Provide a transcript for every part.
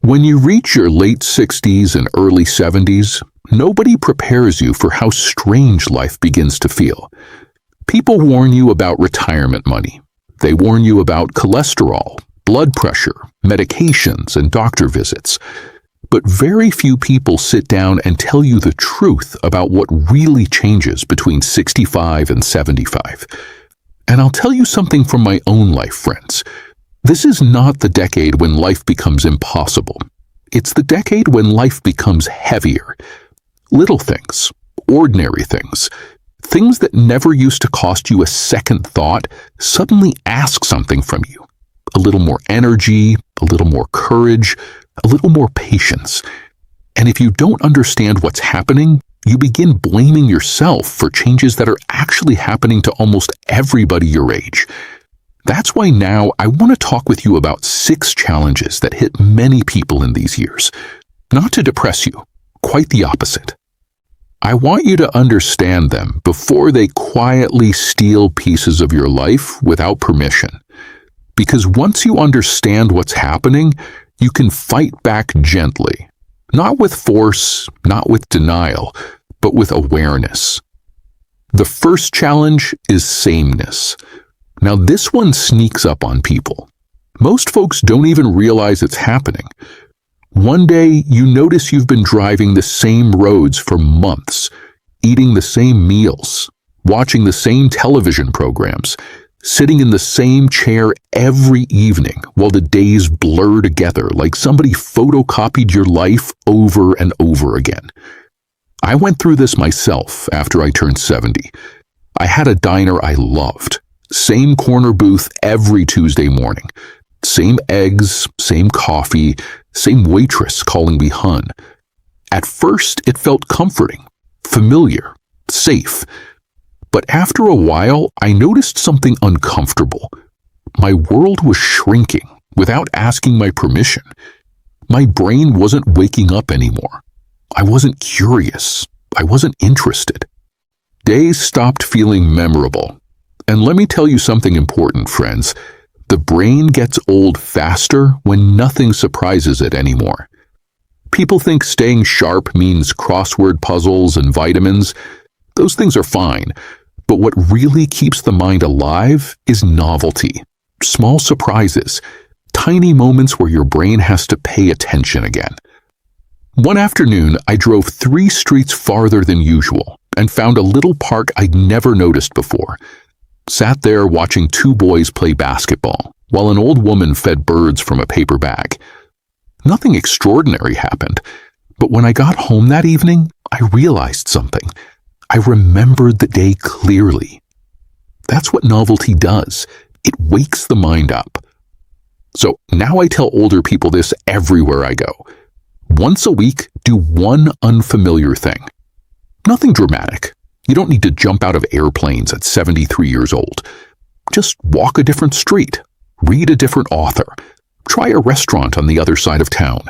When you reach your late 60s and early 70s, nobody prepares you for how strange life begins to feel. People warn you about retirement money. They warn you about cholesterol, blood pressure, medications, and doctor visits. But very few people sit down and tell you the truth about what really changes between 65 and 75. And I'll tell you something from my own life, friends. This is not the decade when life becomes impossible. It's the decade when life becomes heavier. Little things, ordinary things, things that never used to cost you a second thought suddenly ask something from you. A little more energy, a little more courage, a little more patience. And if you don't understand what's happening, you begin blaming yourself for changes that are actually happening to almost everybody your age. That's why now I want to talk with you about 6 challenges that hit many people in these years. Not to depress you, quite the opposite. I want you to understand them before they quietly steal pieces of your life without permission. Because once you understand what's happening, you can fight back gently. Not with force, not with denial, but with awareness. The first challenge is sameness. Now this one sneaks up on people. Most folks don't even realize it's happening. One day you notice you've been driving the same roads for months, eating the same meals, watching the same television programs, sitting in the same chair every evening while the days blur together like somebody photocopied your life over and over again. I went through this myself after I turned 70. I had a diner I loved. Same corner booth every Tuesday morning. Same eggs, same coffee, same waitress calling me hun. At first, it felt comforting, familiar, safe. But after a while, I noticed something uncomfortable. My world was shrinking without asking my permission. My brain wasn't waking up anymore. I wasn't curious. I wasn't interested. Days stopped feeling memorable. And let me tell you something important, friends. The brain gets old faster when nothing surprises it anymore. People think staying sharp means crossword puzzles and vitamins. Those things are fine. But what really keeps the mind alive is novelty, small surprises, tiny moments where your brain has to pay attention again. One afternoon, I drove 3 streets farther than usual and found a little park I'd never noticed before. Sat there watching 2 boys play basketball while an old woman fed birds from a paper bag. Nothing extraordinary happened, but when I got home that evening, I realized something. I remembered the day clearly. That's what novelty does. It wakes the mind up. So now I tell older people this everywhere I go. Once a week, do one unfamiliar thing. Nothing dramatic. You don't need to jump out of airplanes at 73 years old. Just walk a different street, read a different author, try a restaurant on the other side of town.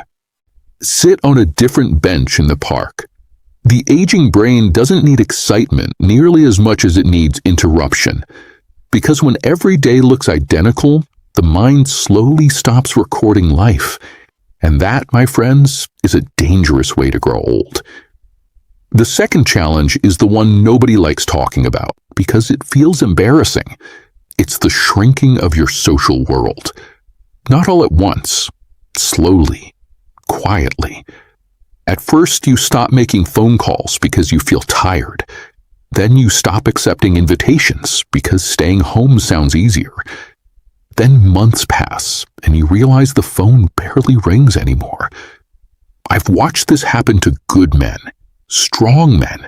Sit on a different bench in the park. The aging brain doesn't need excitement nearly as much as it needs interruption. Because when every day looks identical, the mind slowly stops recording life. And that, my friends, is a dangerous way to grow old. The second challenge is the one nobody likes talking about because it feels embarrassing. It's the shrinking of your social world. Not all at once, slowly, quietly. At first, you stop making phone calls because you feel tired. Then you stop accepting invitations because staying home sounds easier. Then months pass and you realize the phone barely rings anymore. I've watched this happen to good men. Strong men,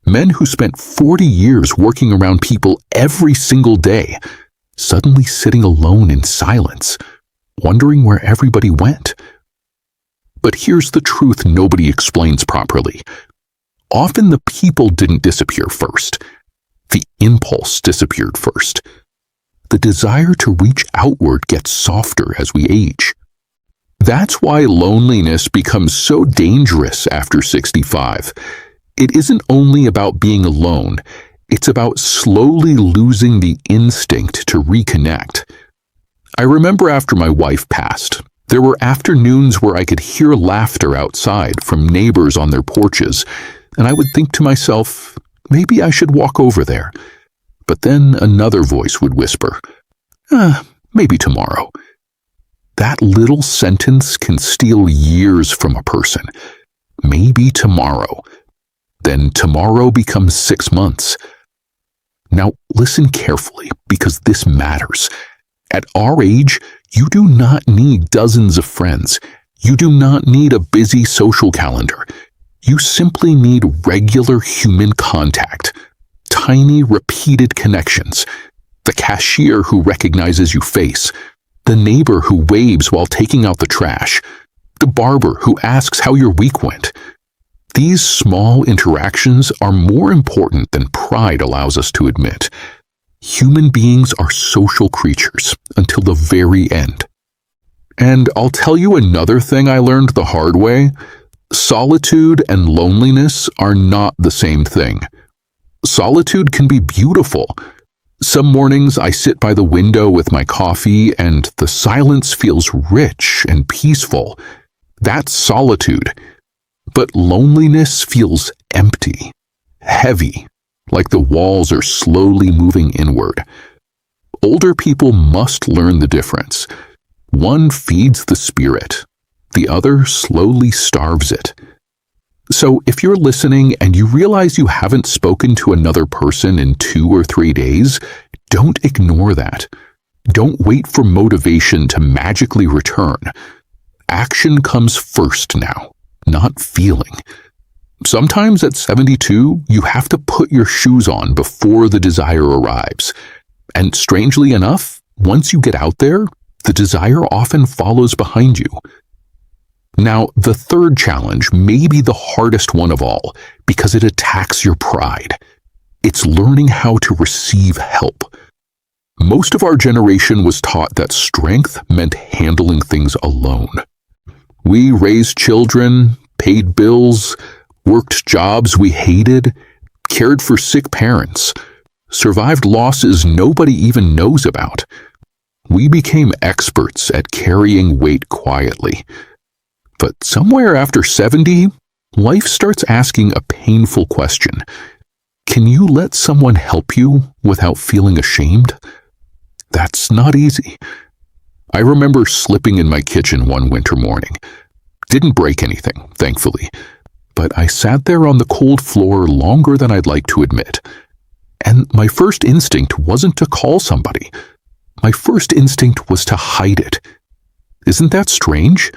men who spent 40 years working around people every single day, suddenly sitting alone in silence, wondering where everybody went. But here's the truth nobody explains properly. Often the people didn't disappear first. The impulse disappeared first. The desire to reach outward gets softer as we age. That's why loneliness becomes so dangerous after 65. It isn't only about being alone. It's about slowly losing the instinct to reconnect. I remember after my wife passed, There were afternoons where I could hear laughter outside from neighbors on their porches, and I would think to myself, maybe I should walk over there. But then another voice would whisper, maybe tomorrow. That little sentence can steal years from a person. Maybe tomorrow. Then tomorrow becomes 6 months. Now listen carefully, because this matters. At our age, you do not need dozens of friends. You do not need a busy social calendar. You simply need regular human contact. Tiny, repeated connections. The cashier who recognizes you face. The neighbor who waves while taking out the trash. The barber who asks how your week went. These small interactions are more important than pride allows us to admit. Human beings are social creatures until the very end. And I'll tell you another thing I learned the hard way. Solitude and loneliness are not the same thing. Solitude can be beautiful. Some mornings I sit by the window with my coffee and the silence feels rich and peaceful. That's solitude. But loneliness feels empty, heavy, like the walls are slowly moving inward. Older people must learn the difference. One feeds the spirit, the other slowly starves it. So if you're listening and you realize you haven't spoken to another person in 2 or 3 days, don't ignore that. Don't wait for motivation to magically return. Action comes first now, not feeling. Sometimes at 72, you have to put your shoes on before the desire arrives. And strangely enough, once you get out there, the desire often follows behind you. Now, the third challenge may be the hardest one of all because it attacks your pride. It's learning how to receive help. Most of our generation was taught that strength meant handling things alone. We raised children, paid bills, worked jobs we hated, cared for sick parents, survived losses nobody even knows about. We became experts at carrying weight quietly. But somewhere after 70, life starts asking a painful question. Can you let someone help you without feeling ashamed? That's not easy. I remember slipping in my kitchen one winter morning. Didn't break anything, thankfully, but I sat there on the cold floor longer than I'd like to admit. And my first instinct wasn't to call somebody. My first instinct was to hide it. Isn't that strange?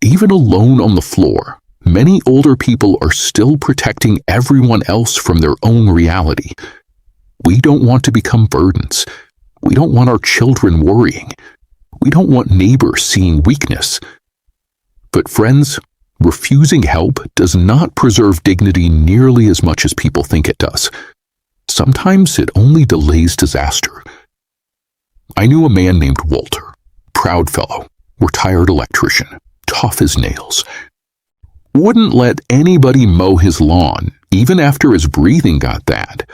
Even alone on the floor, many older people are still protecting everyone else from their own reality. We don't want to become burdens. We don't want our children worrying. We don't want neighbors seeing weakness. But friends, refusing help does not preserve dignity nearly as much as people think it does. Sometimes it only delays disaster. I knew a man named Walter, proud fellow, retired electrician, tough as nails. Wouldn't let anybody mow his lawn, even after his breathing got bad.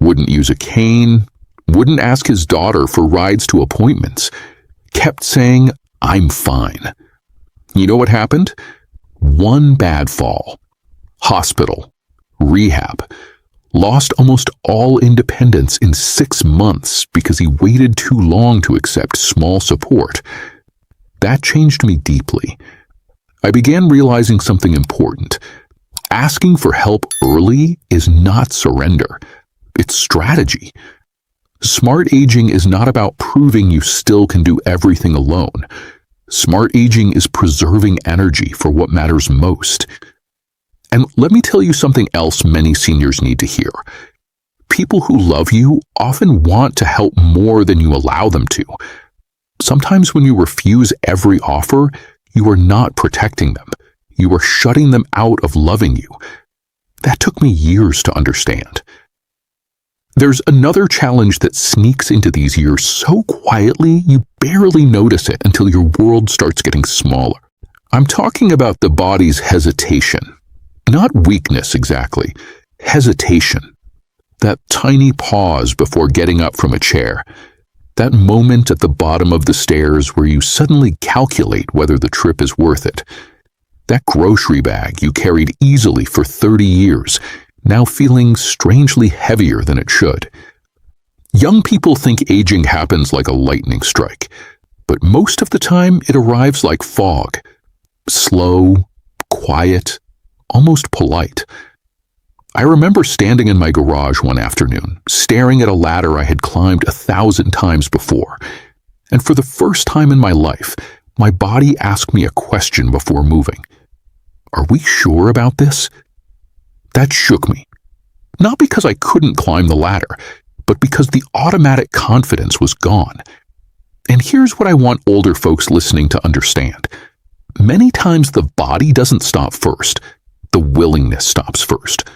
Wouldn't use a cane, wouldn't ask his daughter for rides to appointments. Kept saying, "I'm fine." You know what happened? One bad fall. Hospital. Rehab. Lost almost all independence in 6 months because he waited too long to accept small support. That changed me deeply. I began realizing something important. Asking for help early is not surrender. It's strategy. Smart aging is not about proving you still can do everything alone. Smart aging is preserving energy for what matters most. And let me tell you something else many seniors need to hear. People who love you often want to help more than you allow them to. Sometimes when you refuse every offer, you are not protecting them. You are shutting them out of loving you. That took me years to understand. There's another challenge that sneaks into these years so quietly you barely notice it until your world starts getting smaller. I'm talking about the body's hesitation. Not weakness exactly, hesitation. That tiny pause before getting up from a chair. That moment at the bottom of the stairs where you suddenly calculate whether the trip is worth it. That grocery bag you carried easily for 30 years, now feeling strangely heavier than it should. Young people think aging happens like a lightning strike, but most of the time it arrives like fog. Slow, quiet, almost polite. I remember standing in my garage one afternoon, staring at a ladder I had climbed 1,000 times before, and for the first time in my life, my body asked me a question before moving. Are we sure about this? That shook me. Not because I couldn't climb the ladder, but because the automatic confidence was gone. And here's what I want older folks listening to understand. Many times the body doesn't stop first. The willingness stops first.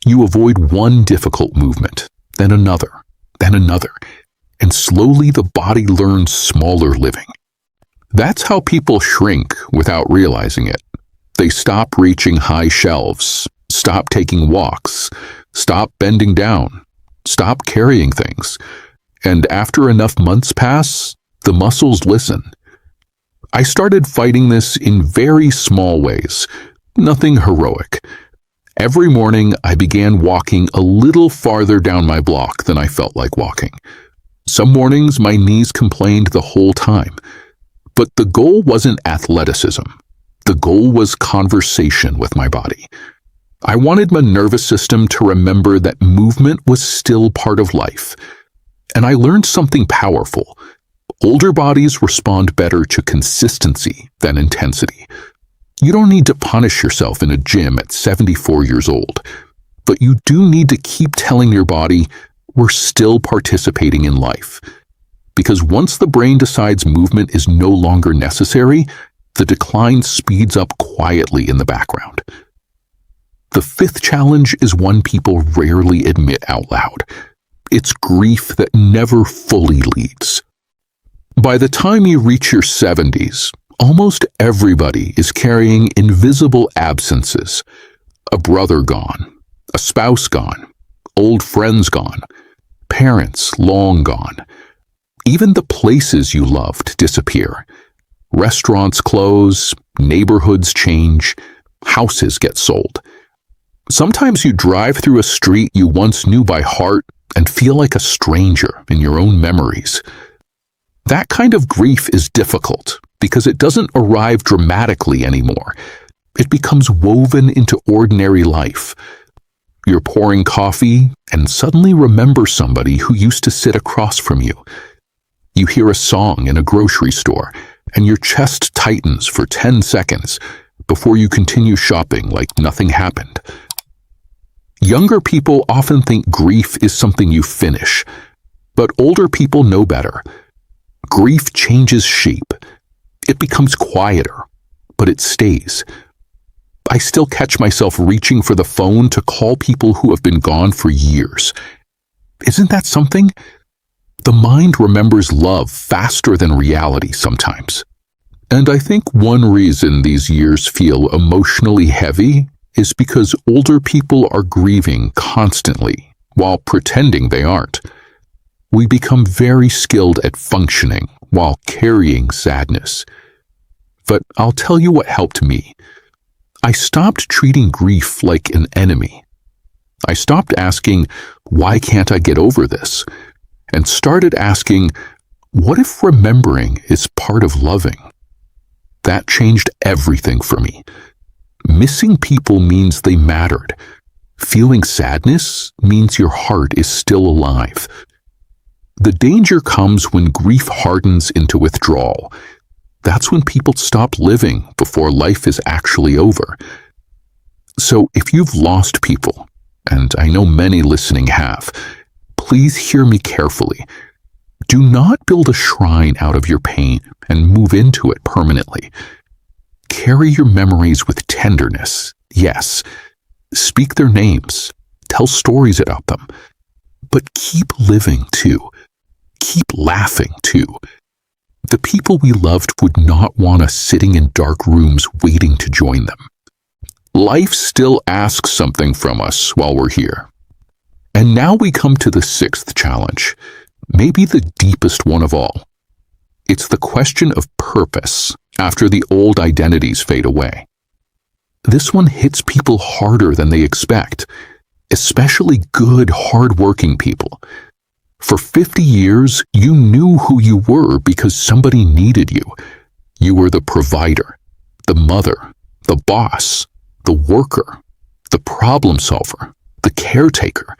You avoid one difficult movement, then another, and slowly the body learns smaller living. That's how people shrink without realizing it. They stop reaching high shelves, stop taking walks, stop bending down, stop carrying things. And after enough months pass, the muscles listen. I started fighting this in very small ways, nothing heroic. Every morning, I began walking a little farther down my block than I felt like walking. Some mornings, my knees complained the whole time. But the goal wasn't athleticism. The goal was conversation with my body. I wanted my nervous system to remember that movement was still part of life. And I learned something powerful. Older bodies respond better to consistency than intensity. You don't need to punish yourself in a gym at 74 years old, but you do need to keep telling your body, we're still participating in life. Because once the brain decides movement is no longer necessary, the decline speeds up quietly in the background. The fifth challenge is one people rarely admit out loud. It's grief that never fully leads. By the time you reach your 70s, almost everybody is carrying invisible absences. A brother gone, a spouse gone, old friends gone, parents long gone. Even the places you loved disappear. Restaurants close, neighborhoods change, houses get sold. Sometimes you drive through a street you once knew by heart and feel like a stranger in your own memories. That kind of grief is difficult because it doesn't arrive dramatically anymore. It becomes woven into ordinary life. You're pouring coffee and suddenly remember somebody who used to sit across from you. You hear a song in a grocery store and your chest tightens for 10 seconds before you continue shopping like nothing happened. Younger people often think grief is something you finish, but older people know better. Grief changes shape. It becomes quieter, but it stays. I still catch myself reaching for the phone to call people who have been gone for years. Isn't that something? The mind remembers love faster than reality sometimes. And I think one reason these years feel emotionally heavy is because older people are grieving constantly while pretending they aren't. We become very skilled at functioning while carrying sadness. But I'll tell you what helped me. I stopped treating grief like an enemy. I stopped asking, why can't I get over this? And started asking, what if remembering is part of loving? That changed everything for me. Missing people means they mattered. Feeling sadness means your heart is still alive. The danger comes when grief hardens into withdrawal. That's when people stop living before life is actually over. So if you've lost people, and I know many listening have, please hear me carefully. Do not build a shrine out of your pain and move into it permanently. Carry your memories with tenderness, yes. Speak their names, tell stories about them. But keep living too. Keep laughing too. The people we loved would not want us sitting in dark rooms waiting to join them. Life still asks something from us while we're here. And now we come to the sixth challenge. maybe the deepest one of all. It's the question of purpose after the old identities fade away. This one hits people harder than they expect, especially good, hard-working people. For 50 years, you knew who you were because somebody needed you. You were the provider, the mother, the boss, the worker, the problem solver, the caretaker.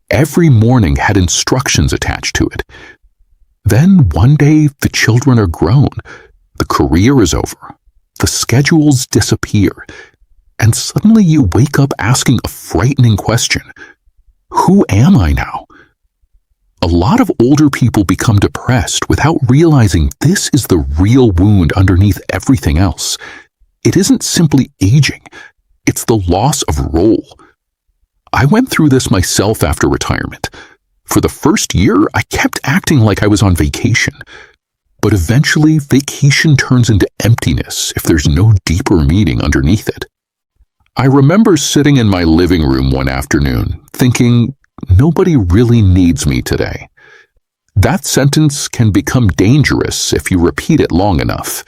Every morning had instructions attached to it. Then one day the children are grown, the career is over, the schedules disappear, and suddenly you wake up asking a frightening question. Who am I now? A lot of older people become depressed without realizing this is the real wound underneath everything else. It isn't simply aging, it's the loss of role. I went through this myself after retirement. For the first year, I kept acting like I was on vacation. But eventually, vacation turns into emptiness if there's no deeper meaning underneath it. I remember sitting in my living room one afternoon, thinking, nobody really needs me today. That sentence can become dangerous if you repeat it long enough.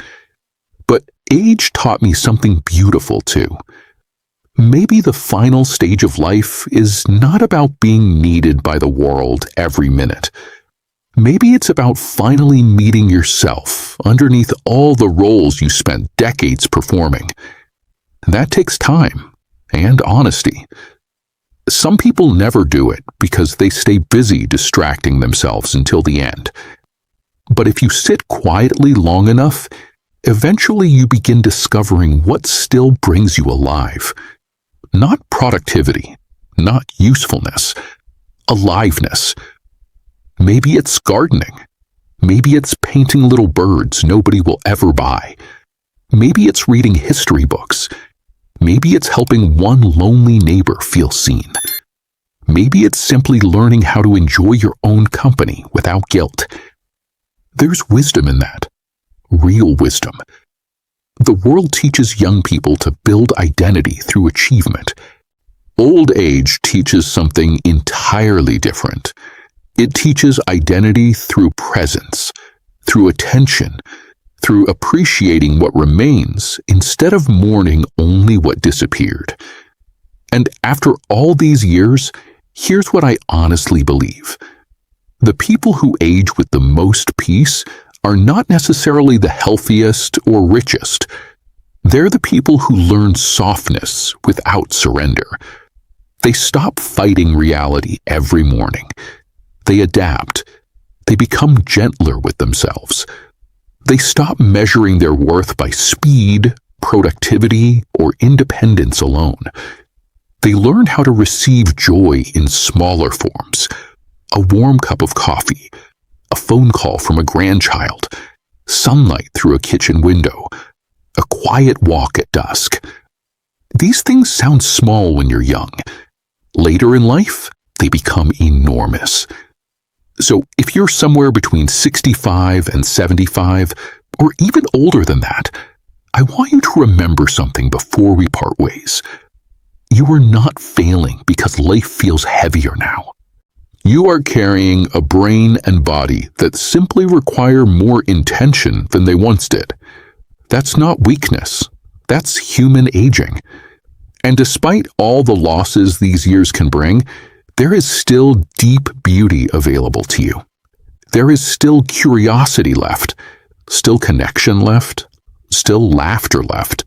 But age taught me something beautiful too. Maybe the final stage of life is not about being needed by the world every minute. Maybe it's about finally meeting yourself underneath all the roles you spent decades performing. That takes time and honesty. Some people never do it because they stay busy distracting themselves until the end. But if you sit quietly long enough, eventually you begin discovering what still brings you alive. Not productivity, not usefulness, aliveness. Maybe it's gardening. Maybe it's painting little birds nobody will ever buy. Maybe it's reading history books. Maybe it's helping one lonely neighbor feel seen. Maybe it's simply learning how to enjoy your own company without guilt. There's wisdom in that. Real wisdom. The world teaches young people to build identity through achievement. Old age teaches something entirely different. It teaches identity through presence, through attention, through appreciating what remains instead of mourning only what disappeared. And after all these years, here's what I honestly believe. The people who age with the most peace are not necessarily the healthiest or richest. They're the people who learn softness without surrender. They stop fighting reality every morning. They adapt. They become gentler with themselves. They stop measuring their worth by speed, productivity, or independence alone. They learn how to receive joy in smaller forms. A warm cup of coffee, a phone call from a grandchild, sunlight through a kitchen window, a quiet walk at dusk. These things sound small when you're young. Later in life, they become enormous. So if you're somewhere between 65 and 75, or even older than that, I want you to remember something before we part ways. You are not failing because life feels heavier now. You are carrying a brain and body that simply require more intention than they once did. That's not weakness. That's human aging. And despite all the losses these years can bring, there is still deep beauty available to you. There is still curiosity left, still connection left, still laughter left,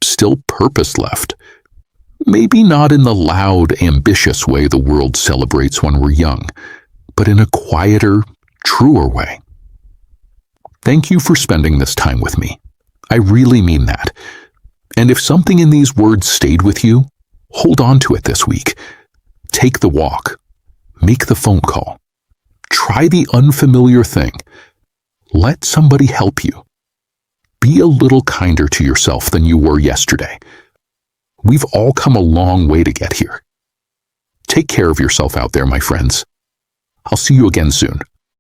still purpose left. Maybe not in the loud, ambitious way the world celebrates when we're young, but in a quieter, truer way. Thank you for spending this time with me. I really mean that. And if something in these words stayed with you, hold on to it this week. Take the walk. Make the phone call. Try the unfamiliar thing. Let somebody help you. Be a little kinder to yourself than you were yesterday. We've all come a long way to get here. Take care of yourself out there, my friends. I'll see you again soon.